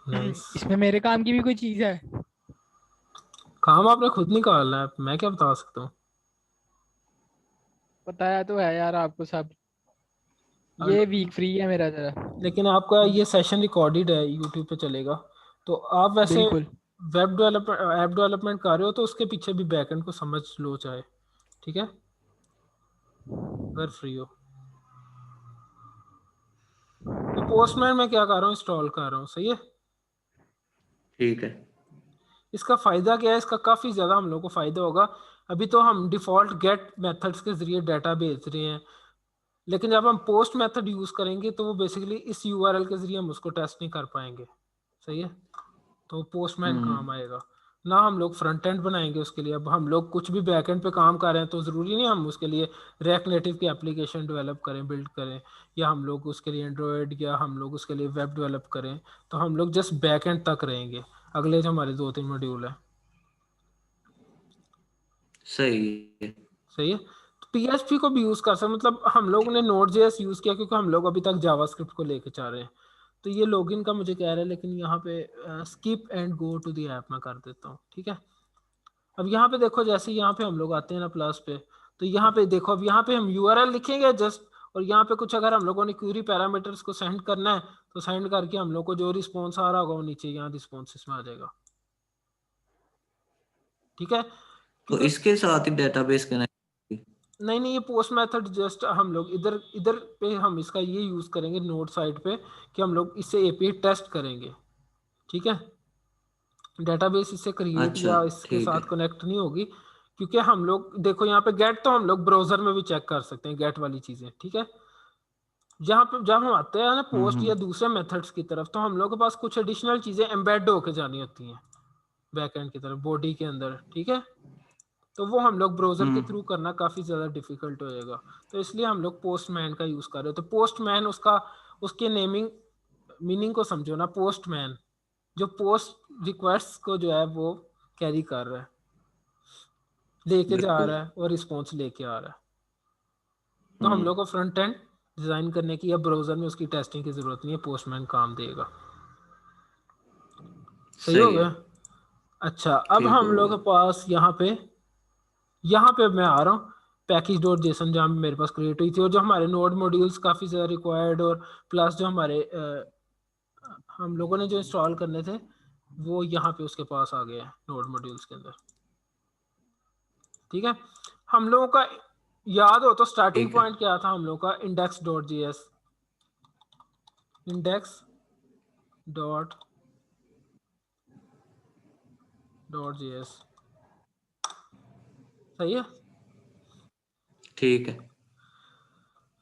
नाइस। इसमें मेरे काम की भी कोई चीज़ है? काम आपने खुद निकालना है, मैं क्या बता सकता हूँ। बताया तो है यार आपको सब। अगर- ये वीक फ्री है मेरा जरा। लेकिन आपका ये सेशन रिकॉर्डेड है, यूट्यूब पे चलेगा। तो आप वैसे बिल्कुल। वेब डेवलपमेंट ऐप डेवलपमेंट कर रहे हो तो उसके पीछे भी बैकएंड को समझ लो चाहे, ठीक है, अगर फ्री हो। तो पोस्टमैन में क्या कर रहा हूँ, इंस्टॉल कर रहा हूँ। सही है। ठीक है। इसका फायदा क्या है, इसका काफी ज्यादा हम लोग को फायदा होगा। अभी तो हम डिफॉल्ट गेट मेथड्स के जरिए डाटा भेज रहे हैं, लेकिन जब हम पोस्ट मेथड यूज करेंगे तो वो बेसिकली इस यूआरएल के जरिए हम उसको टेस्ट नहीं कर पाएंगे। सही है। तो पोस्टमैन काम आएगा ना। हम लोग फ्रंट एंड बनाएंगे उसके लिए। अब हम लोग कुछ भी बैक एंड पे काम कर रहे हैं तो ज़रूरी नहीं हम उसके लिए रिएक्ट नेटिव की एप्लीकेशन डेवलप करें, बिल्ड करें, या हम लोग उसके लिए एंड्रॉयड या हम लोग उसके लिए वेब डेवलप करें। तो हम लोग जस्ट बैक एंड तक रहेंगे, अगले जो हमारे 2-3 मॉड्यूल है। सही है। सही है। PHP को भी यूज कर सकते, मतलब हम लोगों ने Node.js यूज किया क्योंकि हम लोग अभी तक जावास्क्रिप्ट को लेके जा रहे हैं। तो ये लॉगिन का मुझे कह रहा है, लेकिन यहाँ पे skip and go to the app में कर देता हूँ, ठीक है। अब यहाँ पे देखो, जैसे यहाँ पे हम लोग आते हैं ना प्लस पे, तो यहाँ पे देखो, अब यहाँ पे हम URL लिखेंगे जस्ट, और यहाँ पे कुछ अगर हम लोगों ने क्यूरी पैरामीटर्स को सेंड करना है तो सेंड करके हम लोग को जो रिस्पॉन्स आ रहा होगा वो नीचे यहाँ रिस्पॉन्सेस में आ जाएगा, ठीक है। तो इसके साथ ही डेटाबेस कनेक्ट? नहीं, ये पोस्ट मेथड जस्ट हम लोग इधर इधर पे हम इसका ये यूज करेंगे नोड साइड पे कि हम लोग इससे API टेस्ट करेंगे, ठीक है। डेटाबेस इससे क्रिएट अच्छा या इसके ठीक है। साथ कनेक्ट नहीं होगी, क्योंकि हम लोग देखो यहाँ पे गेट तो हम लोग ब्राउजर में भी चेक कर सकते हैं, गेट वाली चीजें, ठीक है। जहाँ पे जब हम आते हैं ना पोस्ट या दूसरे मेथड्स की तरफ, तो हम लोग के पास कुछ एडिशनल चीजें एम्बेड होके जानी होती हैं बैकएंड की तरफ, बॉडी के अंदर, ठीक है। तो वो हम लोग ब्राउजर के थ्रू करना काफी ज्यादा डिफिकल्ट हो जाएगा, तो इसलिए हम लोग पोस्टमैन का यूज कर रहे हैं। तो पोस्टमैन उसके नेमिंग मीनिंग को समझो ना, पोस्टमैन जो पोस्ट रिक्वेस्ट को जो है वो कैरी कर रहा है, लेके जा बिल्कुल रहा है और रिस्पॉन्स लेके आ रहा है। तो हम लोग को फ्रंट एंड डिजाइन करने की या ब्राउजर में उसकी टेस्टिंग की जरूरत नहीं है, पोस्टमैन काम देगा। सही हो सही है। गया। अच्छा, अब ठीक हम हो लोग गया। के पास यहाँ पे मैं आ रहा हूँ पैकेज डॉट जेसन, जहाँ पे मेरे पास क्रिएट हुई थी, और जो हमारे नोड मॉड्यूल्स काफ़ी ज़्यादा रिक्वायर्ड, और प्लस जो हमारे हम लोगों ने जो इंस्टॉल करने थे वो यहाँ पे उसके पास आ गए हैं नोड मॉड्यूल्स के अंदर, ठीक है। हम लोगों का याद हो तो स्टार्टिंग ठीक है। पॉइंट क्या था हम लोगों का, इंडेक्स डॉट जेएस, सही है। ठीक है।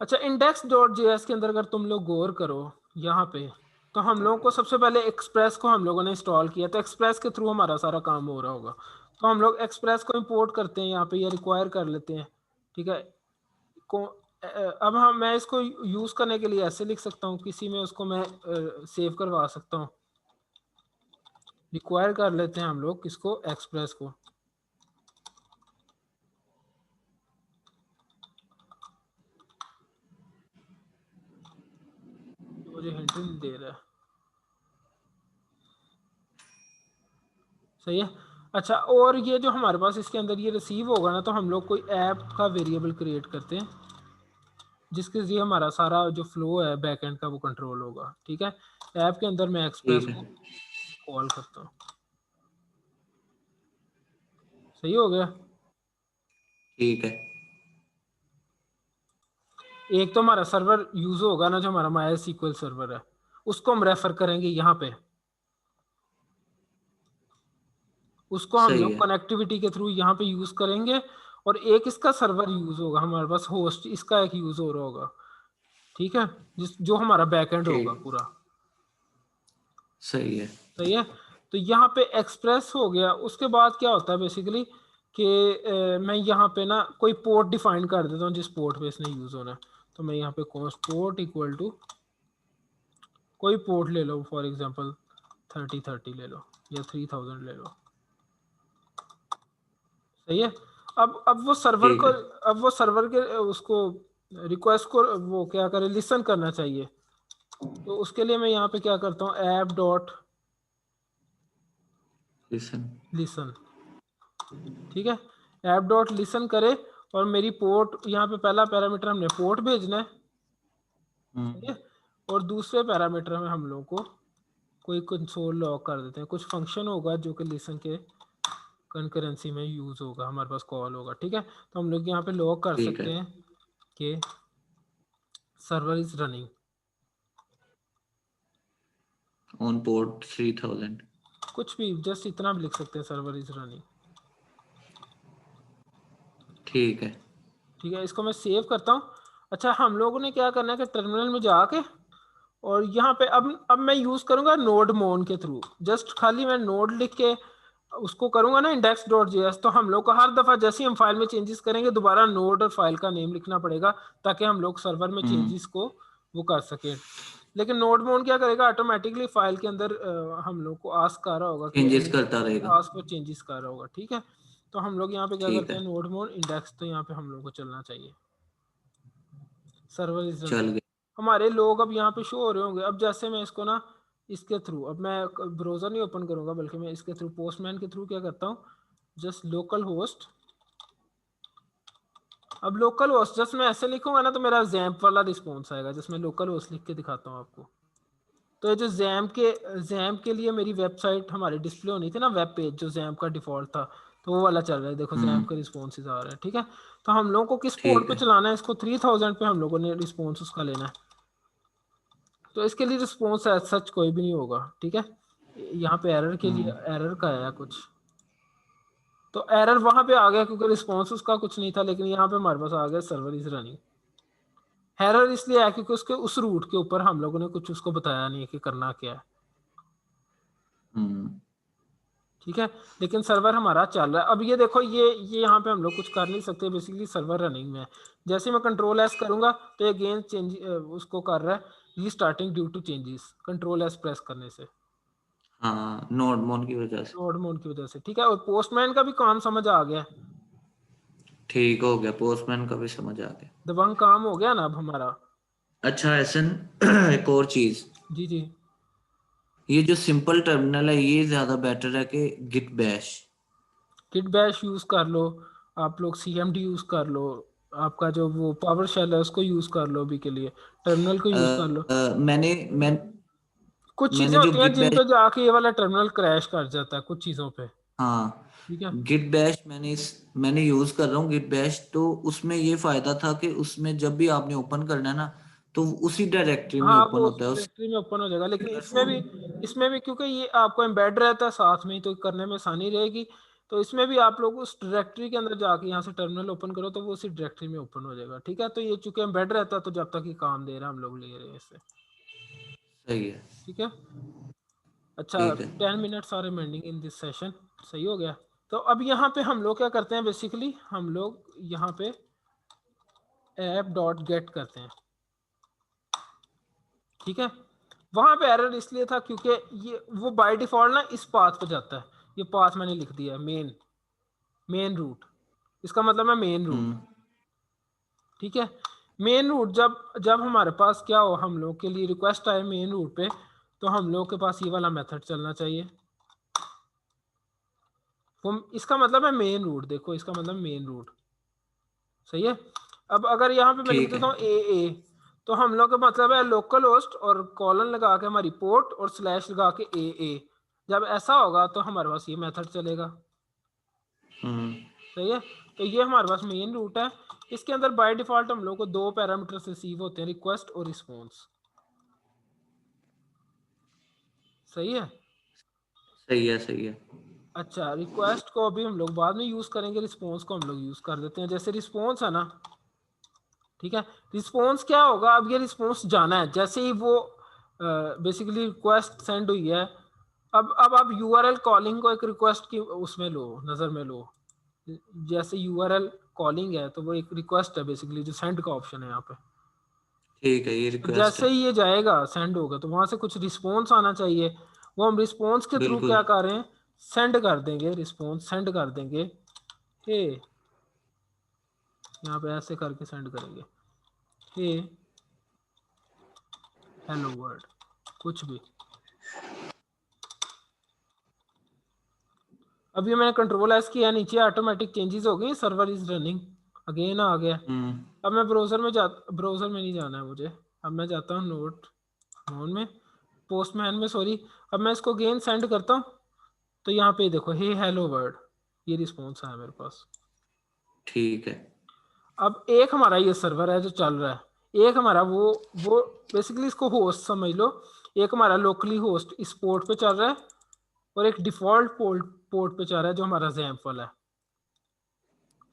अच्छा, index.js के अंदर अगर तुम लोग गौर करो यहाँ पे, तो हम लोगों को सबसे पहले एक्सप्रेस को हम लोगों ने इंस्टॉल किया, तो एक्सप्रेस के थ्रू हमारा सारा काम हो रहा होगा। तो हम लोग एक्सप्रेस को इंपोर्ट करते हैं यहाँ पे, या रिक्वायर कर लेते हैं, ठीक है। अब मैं इसको यूज करने के लिए ऐसे लिख सकता हूँ, किसी में उसको मैं सेव करवा सकता हूँ। रिक्वायर कर लेते हैं हम लोग किसको, एक्सप्रेस को, मुझे हिंट नहीं दे रहा है, सही है। अच्छा, और ये जो हमारे पास इसके अंदर ये रिसीव होगा ना, तो हम लोग कोई ऐप का वेरिएबल क्रिएट करते हैं जिसके जरिए हमारा सारा जो फ्लो है बैकएंड का वो कंट्रोल होगा, ठीक है। ऐप के अंदर मैं एक्सप्रेस ठीक को है। कॉल करता हूँ, सही हो गया। ठीक है। एक तो हमारा सर्वर यूज होगा ना, जो हमारा MySQL सर्वर है, उसको हम रेफर करेंगे यहाँ पे, उसको हम सही लोग है। कनेक्टिविटी के थ्रू यहाँ पे यूज करेंगे, और एक इसका सर्वर यूज होगा हमारे पास, होस्ट इसका एक यूज हो रहा होगा, ठीक है, जो हमारा बैकएंड होगा ठीक। पूरा, सही है। सही है। तो यहाँ पे एक्सप्रेस हो गया, उसके बाद क्या होता है बेसिकली कि मैं यहाँ पे ना कोई पोर्ट डिफाइन कर देता हूँ जिस पोर्ट पे इसने यूज होना है। तो मैं यहाँ पे कॉस्ट पोर्ट इक्वल टू कोई पोर्ट ले लो, फॉर एग्जांपल 3030 ले लो या 3000 ले लो, सही है। अब वो सर्वर ठीक को, है। अब वो सर्वर के उसको रिक्वेस्ट को वो क्या करे, लिसन करना चाहिए। तो उसके लिए मैं यहाँ पे क्या करता हूँ, ऐप डॉट लिसन। लिसन, ठीक है। ऐप डॉट लिसन करे, और मेरी पोर्ट यहाँ पे पहला पैरामीटर हमने पोर्ट भेजना है, सही है। और दूसरे पैरामीटर में हम लोग को कोई कंसोल लॉग कर देते हैं, कुछ फंक्शन होगा जो कि लिसन के कंकरेंसी में यूज होगा, हमारे पास कॉल होगा, ठीक है। तो हम लोग यहाँ पे लॉग कर ठीक है। सकते हैं कि server is running, on port 3000। कुछ भी जस्ट इतना भी लिख सकते हैं, सर्वर इज रनिंग, ठीक है। ठीक है। इसको मैं सेव करता हूँ। अच्छा, हम लोगों ने क्या करना है कि टर्मिनल में जाके, और यहाँ पे अब मैं यूज करूंगा नोड मोन के थ्रू, जस्ट खाली मैं नोड लिख के उसको करूंगा ना index.js, तो हम लोग को हर दफा जैसे ही हम फाइल में चेंजेस करेंगे दोबारा नोड और फाइल का नेम लिखना पड़ेगा, ताकि हम लोग सर्वर में चेंजेस को वो कर सके। लेकिन नोड मोन क्या करेगा, ऑटोमेटिकली फाइल के अंदर हम लोग को आस्क कर रहा होगा कि चेंजेस करता रहेगा। आस्क पर चेंजेस कर रहा होगा, ठीक है। तो हम लोग यहाँ पे क्या ठीक करते है, हैं, नोड मोड इंडेक्स, तो यहाँ पे हम लोग को चलना चाहिए सर्वर इज चल रनिंग। गया। हमारे लोग अब यहाँ पे शो हो रहे होंगे। अब जैसे मैं इसको ना इसके थ्रू, अब मैं ब्राउजर नहीं ओपन करूंगा बल्कि मैं इसके थ्रू पोस्टमैन के थ्रू क्या करता हूँ, जस्ट लोकल होस्ट। अब लोकल होस्ट जस्ट मैं ऐसे लिखूंगा ना तो मेरा जैम्प वाला रिस्पॉन्स आएगा। जस्ट मैं लोकल होस्ट लिख के दिखाता हूँ आपको। तो ये जो जैम्प के लिए मेरी वेबसाइट हमारी डिस्प्ले होनी थी ना, वेब पेज जो जैम्प का डिफॉल्ट था, तो वो वाला चल रहा है। देखो जैम्प के रिस्पॉन्सेज आ रहे हैं, ठीक है। तो हम लोगों को किस पोर्ट ठीक पे है। चलाना है इसको, 3000 पे हम लोगों ने रिस्पॉन्स उसका लेना है। तो इसके लिए रिस्पॉन्स सच कोई भी नहीं होगा, ठीक है। यहाँ पे एरर के लिए एरर का आया कुछ, तो एरर वहां पे आ गया क्योंकि रिस्पॉन्स उसका कुछ नहीं था, लेकिन यहाँ पे हमारे पास आ गया सर्वर इज रनिंग। एरर इसलिए आया क्योंकि उसके उस रूट के ऊपर हम लोगों ने कुछ उसको बताया नहीं कि करना क्या है, हम्म ठीक है। लेकिन सर्वर हमारा चल रहा है। अब ये देखो, ये यहाँ पे हम लोग कुछ कर नहीं सकते, बेसिकली सर्वर रनिंग में है। जैसे मैं कंट्रोल एस करूंगा तो ये गेन चेंज उसको कर रहा है restarting due to changes, control S press करने से, हाँ, नोड मोड की वजह से। नोड मोड की वजह से, ठीक है। और पोस्टमैन का भी काम समझ आ गया, ठीक हो गया, पोस्टमैन का भी समझ आ गया। दबंग काम हो गया ना अब हमारा। अच्छा एहसन, एक और चीज, जी जी। ये जो सिंपल टर्मिनल है ये ज्यादा बेटर है कि git bash? Git bash use कर लो आप लोग, सीएमडी यूज कर लो, आपका जो वो पावर शेल है उसको यूज कर लो अभी के लिए, टर्मिनल को यूज कर लो। मैंने कुछ चीजें मैंने जो होती हैं गिट जिन बैश, पे जाके ये वाला टर्मिनल क्रैश कर जाता है कुछ चीजों पे, हाँ, ठीक है। गिट बैश मैंने यूज कर रहा हूँ गिट बैश। तो उसमें ये फायदा था कि उसमें जब भी आपने ओपन करना है ना तो उसी डायरेक्टरी में हाँ ओपन वो उस होता है उस। डायरेक्टरी में ओपन हो जाएगा, लेकिन इसमें भी क्योंकि ये आपको एम्बेड रहता है साथ में ही, तो करने में आसानी रहेगी। तो इसमें भी आप लोग उस डायरेक्टरी के अंदर जाके यहाँ से टर्मिनल ओपन करो तो वो उसी डायरेक्टरी में ओपन हो जाएगा, ठीक है। तो ये चूंकि एम्बेड रहता है तो जब तक ये काम दे रहा है हम लोग ले रहे हैं इससे, सही है। ठीक है। अच्छा, ठीक है। 10 minutes are remaining in this session, सही हो गया। तो अब यहाँ पे हम लोग क्या करते हैं, बेसिकली हम लोग यहाँ पे ऐप डॉट गेट करते हैं, ठीक है। वहां पे एरर इसलिए था क्योंकि ये वो बाय डिफॉल्ट ना इस पाथ पे जाता है। ये पाथ मैंने लिख दिया है, मेन रूट, इसका मतलब है मेन रूट, हम्म ठीक है। मेन रूट जब जब हमारे पास क्या हो, हम लोग के लिए रिक्वेस्ट आए मेन रूट पे, तो हम लोग के पास ये वाला मेथड चलना चाहिए। वो इसका मतलब है मेन रूट, देखो इसका मतलब मेन रूट, सही है। अब अगर यहाँ पे मैं लिख ठीक देता है। हूँ ए, तो हम लोग का मतलब है लोकल होस्ट और कॉलन लगा के हमारी पोर्ट और स्लैश लगा के ए। जब ऐसा होगा तो हमारे पास ये मेथड चलेगा, हम्म सही है। तो ये हमारे पास मेन रूट है। इसके अंदर बाय डिफॉल्ट हम लोग को दो पैरामीटर्स रिसीव होते हैं, रिक्वेस्ट और रिस्पॉन्स, सही है। सही है। सही है। अच्छा, रिक्वेस्ट को अभी हम लोग बाद में यूज करेंगे, रिस्पॉन्स को हम लोग यूज कर देते हैं। जैसे रिस्पॉन्स है ना, ठीक है। रिस्पॉन्स क्या होगा, अब ये रिस्पॉन्स जाना है जैसे ही वो बेसिकली रिक्वेस्ट सेंड हुई है। अब आप यूआरएल कॉलिंग को एक रिक्वेस्ट की उसमें लो, नजर में लो। जैसे यूआरएल कॉलिंग है तो वो एक रिक्वेस्ट है बेसिकली, जो सेंड का ऑप्शन है यहाँ पे। ठीक है, ये तो रिक्वेस्ट जैसे है। ही ये जाएगा सेंड होगा तो वहां से कुछ रिस्पॉन्स आना चाहिए। वो हम रिस्पॉन्स के थ्रू बिल्कुल। क्या कर रहे हैं, सेंड कर देंगे, रिस्पॉन्स सेंड कर देंगे। हे, यहाँ पे ऐसे करके सेंड करेंगे, हे हेलो वर्ल्ड, कुछ भी। अभी मैंने कंट्रोल एस किया, नीचे ऑटोमेटिक चेंजेस हो गई, सर्वर इज रनिंग अगेन आ गया। हम्म अब मैं ब्राउजर में नहीं जाना है मुझे। अब मैं जाता हूँ नोट मोड में, पोस्टमैन में, सॉरी। अब मैं इसको अगेन सेंड करता हूँ तो यहाँ पे देखो, हे हेलो वर्ल्ड, ये रिस्पॉन्स आया मेरे पास। ठीक है। अब एक हमारा ये सर्वर है जो चल रहा है, एक हमारा वो बेसिकली इसको होस्ट समझ लो। एक हमारा लोकली होस्ट इस पोर्ट पे चल रहा है और एक डिफॉल्ट पोर्ट पे चल रहा है जो हमारा जैम्प वाला है।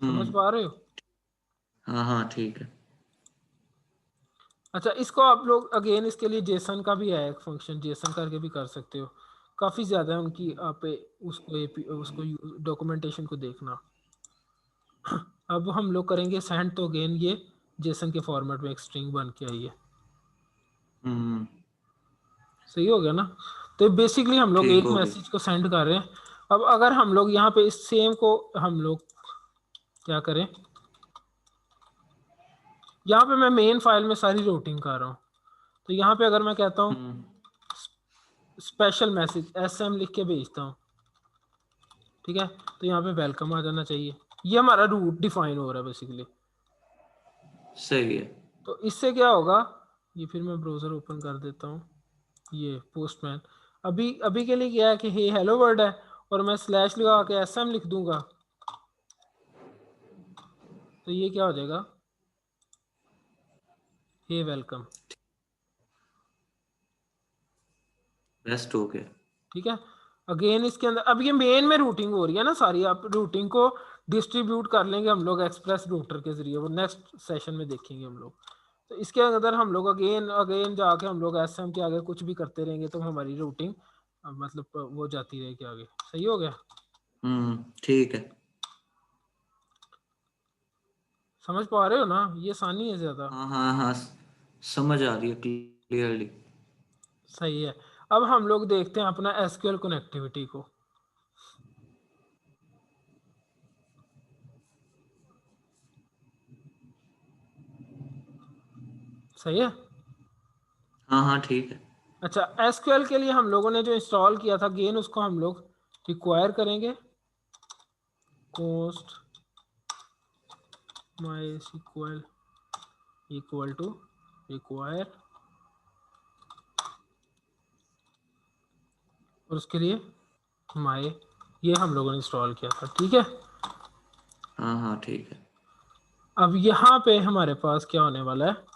समझ हम्म पा रहे हो? हाँ हाँ, ठीक है। अच्छा, इसको आप लोग अगेन इसके लिए जेसन का भी है एक फंक्शन, जेसन करके भी कर सकते हो। काफ़ी ज़्यादा है उनकी, आप उसको डॉक्यूमेंटेशन को देखना। अब हम लोग करेंगे सेंड, तो अगेन ये जेसन के फॉर्मेट में एक स्ट्रिंग बन के आई है, हम्म सही हो गया ना। तो बेसिकली हम लोग ठीक एक हो गया। मैसेज को सेंड कर रहे हैं अब अगर हम लोग यहाँ पे इस सेम को हम लोग क्या करें, यहाँ पे मैं मेन फाइल में सारी रूटिंग कर रहा हूँ, तो यहाँ पे अगर मैं कहता हूँ स्पेशल मैसेज SM लिख के भेजता हूँ, ठीक है, तो यहाँ पे वेलकम आ जाना चाहिए। ये हमारा रूट डिफाइन हो रहा है बेसिकली। सही है। तो इससे क्या होगा, ये फिर मैं ब्राउजर ओपन कर देता हूँ, ये पोस्टमैन अभी अभी के लिए क्या है कि हे हेलो वर्ल्ड है, और मैं स्लैश लगा के SM लिख दूंगा, तो ये क्या हो जाएगा, हे वेलकम। बेस्ट हो गया। ठीक है, अगेन इसके अंदर अब ये मेन में रूटिंग हो रही है ना सारी, आप रूटिंग को डिस्ट्रीब्यूट कर लेंगे हम लोग एक्सप्रेस रूटर के जरिए, वो नेक्स्ट सेशन में देखेंगे हम लोग। तो इसके अंदर हम लोग अगेन अगेन जाके हम लोग SM के आगे कुछ भी करते रहेंगे, तो हमारी रूटिंग मतलब वो जाती रहेगी आगे। सही हो गया? ठीक है। समझ पा रहे हो ना? ये आसानी है ज्यादा। हाँ हाँ हाँ, समझ आ रही है क्लियरली। सही है। अब हम लोग देखते हैं अपना SQL कनेक्टिविटी को। सही है। हाँ हाँ ठीक है। अच्छा, SQL के लिए हम लोगों ने जो इंस्टॉल किया था गेन, उसको हम लोग रिक्वायर करेंगे const MySQL equal to require, और उसके लिए माय, ये हम लोगों ने इंस्टॉल किया था। ठीक है, हाँ हाँ ठीक है। अब यहाँ पे हमारे पास क्या होने वाला है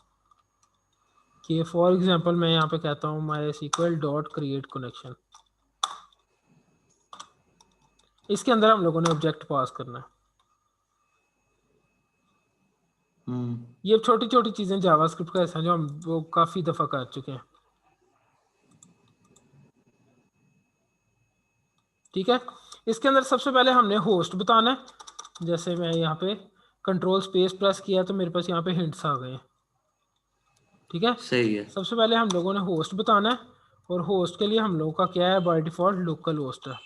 कि फॉर एग्जांपल मैं यहाँ पे कहता हूँ MySQL डॉट क्रिएट कनेक्शन, इसके अंदर हम लोगों ने ऑब्जेक्ट पास करना है। ये छोटी छोटी चीजें जावास्क्रिप्ट का ऐसा जो हम वो काफी दफा कर चुके हैं। ठीक है, इसके अंदर सबसे पहले हमने होस्ट बताना है। जैसे मैं यहाँ पे कंट्रोल स्पेस प्रेस किया तो मेरे पास यहाँ पे हिंट्स आ गए। ठीक है, सही है। सबसे पहले हम लोगों ने होस्ट बताना है, और होस्ट के लिए हम लोगों का क्या है, बाय डिफॉल्ट लोकल होस्ट है,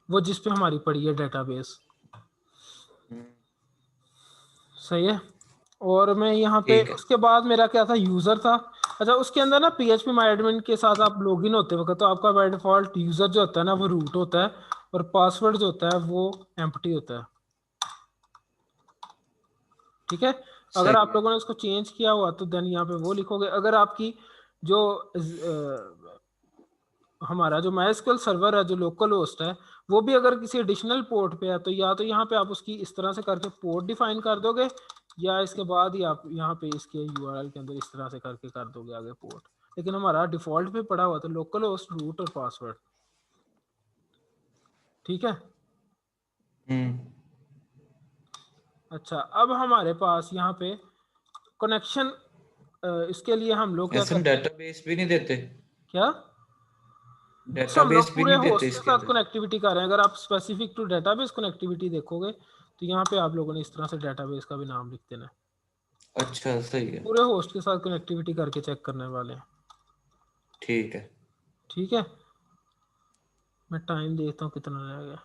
वो जिस पे हमारी पड़ी है डेटाबेस। सही है, और मैं यहाँ पे ठीक है। उसके बाद मेरा क्या था, यूजर था। अच्छा, उसके अंदर ना PHP माई एडमिन के साथ आप लॉगिन होते वक्त, तो आपका बाय डिफॉल्ट यूजर जो होता है ना वो रूट होता है, और पासवर्ड जो होता है वो एम्प्टी होता है। ठीक है, अगर सही आप है। लोगों ने उसको चेंज किया हुआ तो देन यहाँ पे वो लिखोगे। अगर आपकी जो हमारा जो MySQL सर्वर है, जो लोकल होस्ट है, वो भी अगर किसी एडिशनल पोर्ट पे है, तो या तो यहाँ पे आप उसकी इस तरह से करके पोर्ट डिफाइन कर दोगे, या इसके बाद ही आप यहाँ पे इसके URL के अंदर इस तरह से करके कर दोगे आगे पोर्ट। लेकिन हमारा डिफॉल्ट पे पड़ा हुआ तो लोकल होस्ट, रूट और पासवर्ड। ठीक है, अच्छा, अब हमारे पास यहाँ पे कनेक्शन, इसके लिए हम लोग क्या ऐसे हम करते हैं, डेटाबेस भी नहीं देते? क्या बस हम लोग डेटाबेस भी पूरे नहीं देते होस्ट के इसके साथ अंदर? कनेक्टिविटी कर रहे हैं। अगर आप स्पेसिफिक टू डेटाबेस कनेक्टिविटी देखोगे तो यहाँ पे आप लोगों ने इस तरह से डेटाबेस का भी नाम लिख देना है। अच्छा सही है। पूरे होस्ट के साथ कनेक्टिविटी करके चेक करने वाले हैं। ठीक है। ठीक है, मैं टाइम देखता हूँ कितना रह गया।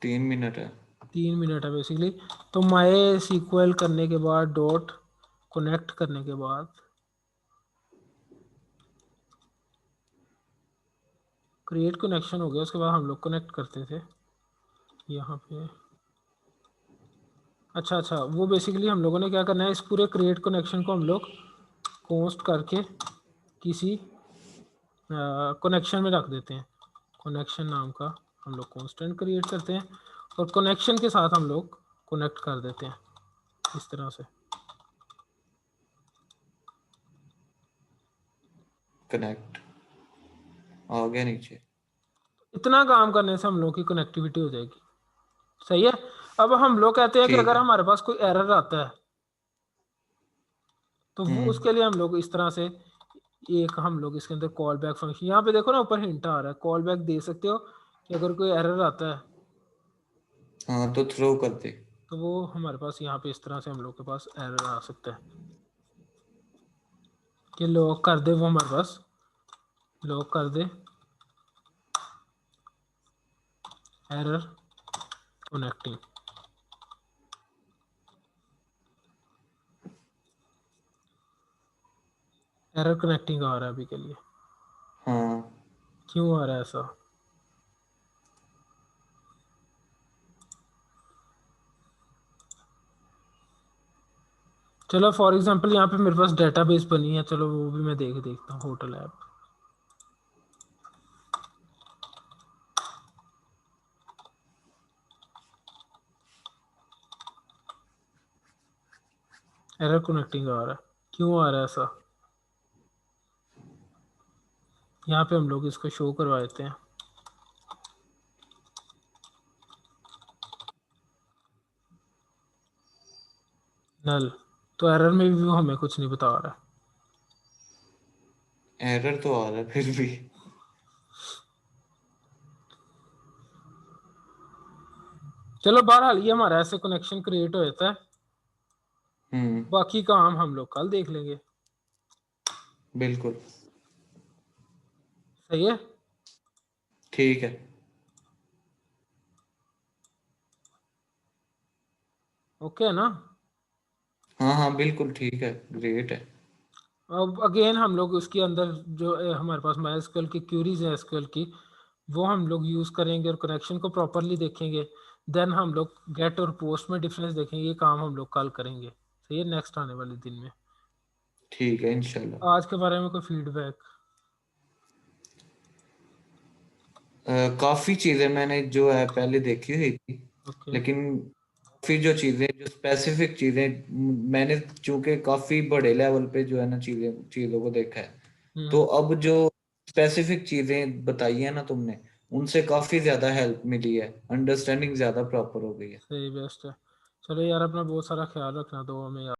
3 मिनट है। 3 मिनट है बेसिकली। तो MySQL करने के बाद डॉट कनेक्ट करने के बाद क्रिएट कनेक्शन हो गया, उसके बाद हम लोग कनेक्ट करते थे यहाँ पे। अच्छा अच्छा, वो बेसिकली हम लोगों ने क्या करना है, इस पूरे क्रिएट कनेक्शन को हम लोग पोस्ट करके किसी कनेक्शन में रख देते हैं। कनेक्शन नाम का हम लोग कांस्टेंट क्रिएट करते हैं, और कनेक्शन के साथ हम लोग कनेक्ट कर देते हैं इस तरह से। कनेक्ट आ गया नीचे। इतना काम करने से हम लोग की कनेक्टिविटी हो जाएगी। सही है, अब हम लोग कहते हैं कि ठीक अगर है। हमारे पास कोई एरर आता है तो वो उसके लिए हम लोग इस तरह से एक हम लोग इसके अंदर कॉल बैक फंक्शन, यहाँ पे देखो ना ऊपर हिंट आ रहा है, कॉल बैक दे सकते हो कि अगर कोई एरर आता है हाँ तो थ्रो कर दे। तो वो हमारे पास यहाँ पे इस तरह से हम लोग के पास एरर आ सकता है कि लॉक कर दे, वो हमारे पास लॉक कर दे एरर कनेक्टिंग, एरर कनेक्टिंग आ रहा है अभी के लिए। हाँ क्यों आ रहा है ऐसा? चलो फॉर एग्जांपल यहाँ पे मेरे पास डेटाबेस बनी है, चलो वो भी मैं देखता हूँ। होटल ऐप, एरर कनेक्टिंग आ रहा है। क्यों आ रहा है ऐसा? यहाँ पे हम लोग इसको शो करवा देते हैं। नल, तो एरर में भी वो हमें कुछ नहीं बता रहा है। एरर तो आ रहा है फिर भी। चलो बहरहाल ये हमारा ऐसे कनेक्शन क्रिएट हो जाता है। हम्म, बाकी काम हम लोग कल देख लेंगे। बिल्कुल सही है। ठीक है। ओके ना? हाँ हाँ बिल्कुल ठीक है, ग्रेट है। अब अगेन हम लोग उसके अंदर जो हमारे पास माइस्क्ल की क्यूरीज है एसक्यूएल की, वो हम लोग यूज करेंगे और कनेक्शन को प्रॉपरली देखेंगे। देन हम लोग गेट और पोस्ट में डिफरेंस देखेंगे। ये काम हम लोग कल करेंगे। सही है, नेक्स्ट आने वाले दिन में। ठीक है इंशाल्लाह। आज के बारे में कोई फीडबैक? काफी चीजें मैंने जो है पहले देखी हुई थी, ओके। लेकिन काफी जो चीजें, जो स्पेसिफिक चीजें, मैंने चूंकि काफी बड़े लेवल पे जो है ना चीजों को देखा है, तो अब जो स्पेसिफिक चीजें बताई है ना तुमने, उनसे काफी ज्यादा हेल्प मिली है, अंडरस्टैंडिंग ज्यादा प्रॉपर हो गई है। सही, बेस्ट है। चलो यार, अपना बहुत सारा ख्याल रखना, दो हमें यार।